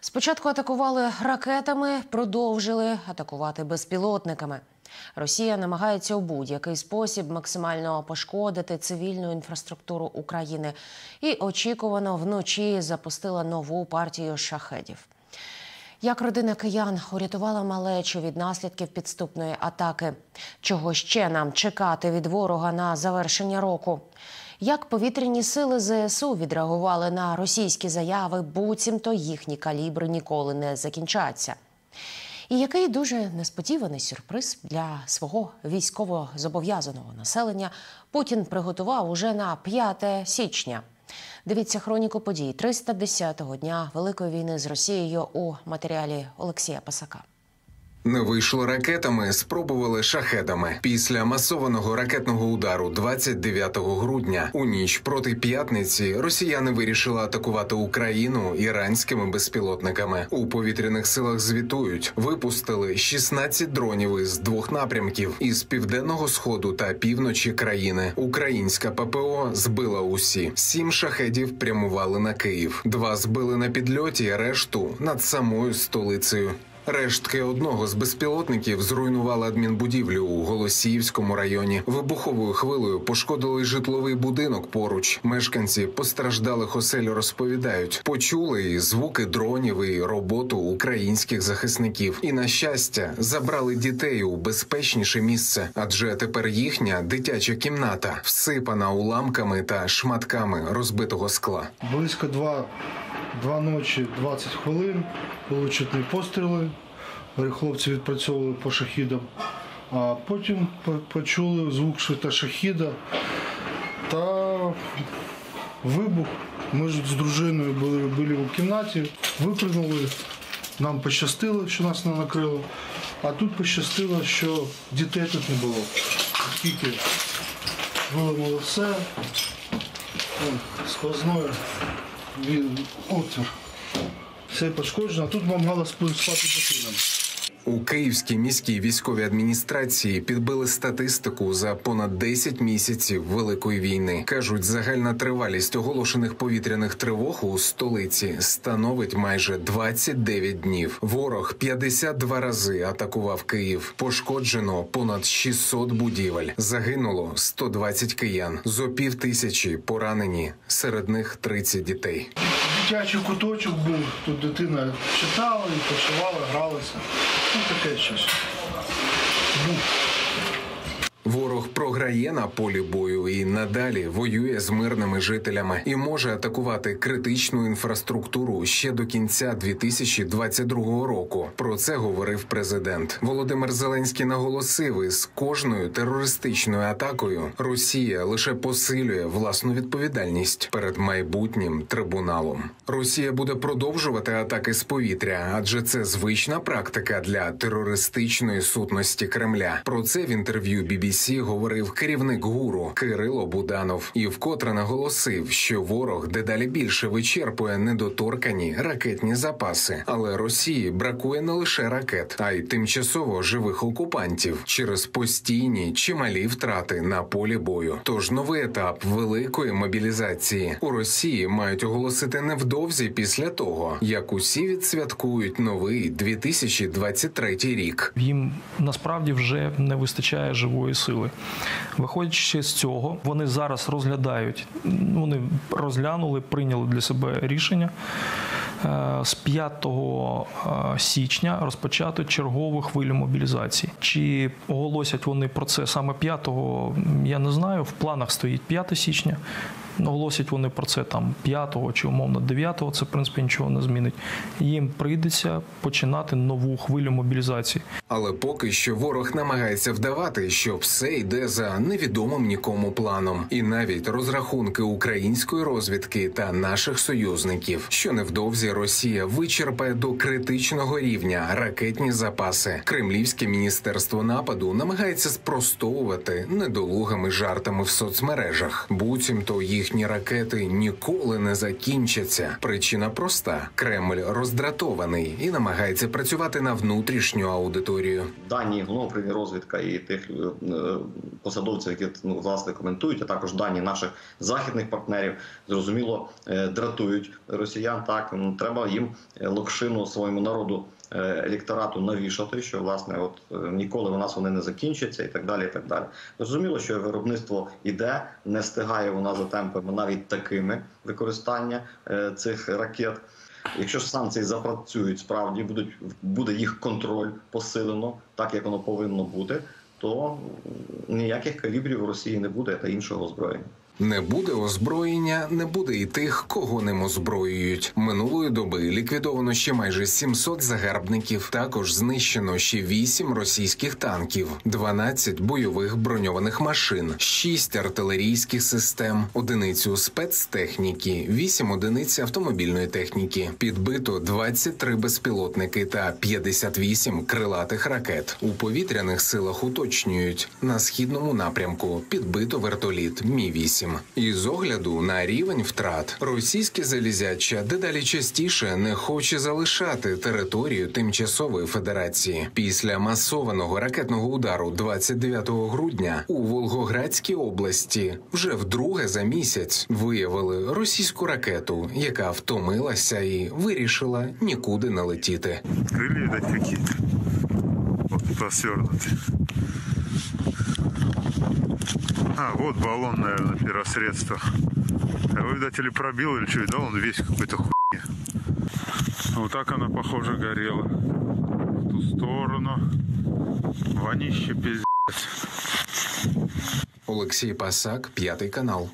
Спочатку атакували ракетами, продовжили атакувати безпілотниками. Росія намагається у будь-який спосіб максимально пошкодити цивільну інфраструктуру України і очікувано вночі запустила нову партію шахедів. Як родина киян урятувала малечу від наслідків підступної атаки? Чого ще нам чекати від ворога на завершення року? Як повітряні сили ЗСУ відреагували на російські заяви, буцімто їхні калібри ніколи не закінчаться? І який дуже несподіваний сюрприз для свого військово-зобов'язаного населення Путін приготував уже на 5 січня. Дивіться хроніку подій 310-го дня Великої війни з Росією у матеріалі Олексія Пасака. Не вийшло ракетами, спробували шахедами. Після масованого ракетного удару 29 грудня у ніч проти п'ятниці росіяни вирішили атакувати Україну іранськими безпілотниками. У повітряних силах звітують, випустили 16 дронів із 2 напрямків – із південного сходу та півночі країни. Українська ППО збила усі. 7 шахедів прямували на Київ. 2 збили на підльоті, решту – над самою столицею. Рештки одного з безпілотників зруйнували адмінбудівлю у Голосіївському районі. Вибуховою хвилею пошкодили житловий будинок поруч. Мешканці постраждалих осель розповідають, почули і звуки дронів, і роботу українських захисників. І, на щастя, забрали дітей у безпечніше місце, адже тепер їхня дитяча кімната всипана уламками та шматками розбитого скла. Близько 2 ночі, 20 хвилин, були чутні постріли, хлопці відпрацьовували по шахідам, а потім почули звук шахіда та вибух. Ми ж з дружиною були у кімнаті, випрыгнули, нам пощастило, що нас не накрило, а тут пощастило, що дітей тут не було, оскільки виламало все, сквозною. Отвір. Все пошкоджено, а тут вам мало спати дитинам. У Київській міській військовій адміністрації підбили статистику за понад 10 місяців Великої війни. Кажуть, загальна тривалість оголошених повітряних тривог у столиці становить майже 29 днів. Ворог 52 рази атакував Київ. Пошкоджено понад 600 будівель. Загинуло 120 киян. Зо 5000 поранені, серед них 30 дітей. Дитячий куточок був, тут дитина читала, відпочивала, гралася. Таке щось. Ворог програє на полі бою і надалі воює з мирними жителями і може атакувати критичну інфраструктуру ще до кінця 2022 року. Про це говорив президент. Володимир Зеленський наголосив, із кожною терористичною атакою Росія лише посилює власну відповідальність перед майбутнім трибуналом. Росія буде продовжувати атаки з повітря, адже це звична практика для терористичної сутності Кремля. Про це в інтерв'ю BBC говорив керівник ГУРу Кирило Буданов і вкотре наголосив, що ворог дедалі більше вичерпує недоторкані ракетні запаси. Але Росії бракує не лише ракет, а й тимчасово живих окупантів через постійні чималі втрати на полі бою. Тож новий етап великої мобілізації у Росії мають оголосити невдовзі після того, як усі відсвяткують новий 2023 рік. Їм насправді вже не вистачає живої сили. Виходячи з цього, вони зараз розглядають, вони розглянули, прийняли для себе рішення з 5 січня розпочати чергову хвилю мобілізації. Чи оголосять вони про це саме 5-го, я не знаю. В планах стоїть 5 січня. Оголосять вони про це там 5-го чи умовно 9-го, це в принципі нічого не змінить. Їм прийдеться починати нову хвилю мобілізації. Але поки що ворог намагається вдавати, що все йде за невідомим нікому планом. І навіть розрахунки української розвідки та наших союзників, що невдовзі Росія вичерпає до критичного рівня ракетні запаси. Кремлівське міністерство нападу намагається спростовувати недолугими жартами в соцмережах. Буцімто їх їхні ракети ніколи не закінчаться. Причина проста: Кремль роздратований і намагається працювати на внутрішню аудиторію. Дані головного управління розвідка і тих посадовців, які власне коментують, а також дані наших західних партнерів, зрозуміло, дратують росіян. Так, треба їм локшину своєму народу, електорату навішати, що власне ніколи у нас вони не закінчаться і так далі. І так далі. Зрозуміло, що виробництво іде, не встигає вона за темпами навіть такими використання цих ракет. Якщо ж санкції запрацюють справді, буде їх контроль посилено, так як воно повинно бути, то ніяких калібрів у Росії не буде та іншого озброєння. Не буде озброєння, не буде і тих, кого ним озброюють. Минулої доби ліквідовано ще майже 700 загарбників. Також знищено ще 8 російських танків, 12 бойових броньованих машин, 6 артилерійських систем, 1 спецтехніки, 8 одиниць автомобільної техніки. Підбито 23 безпілотники та 58 крилатих ракет. У повітряних силах уточнюють: на східному напрямку підбито вертоліт Мі-8. І з огляду на рівень втрат, російське залізяча дедалі частіше не хоче залишати територію Тимчасової Федерації. Після масованого ракетного удару 29 грудня у Волгоградській області вже вдруге за місяць виявили російську ракету, яка втомилася і вирішила нікуди не летіти. Крылья, видать, какие-то. Вот посвернуты. А, вот баллон, наверное, пиросредство. А его, видать, или пробил, или что, видал, он весь какой-то хуйня. Вот так она, похоже, горела. В ту сторону. Вонище пиздец. Олексій Пасак, 5 канал.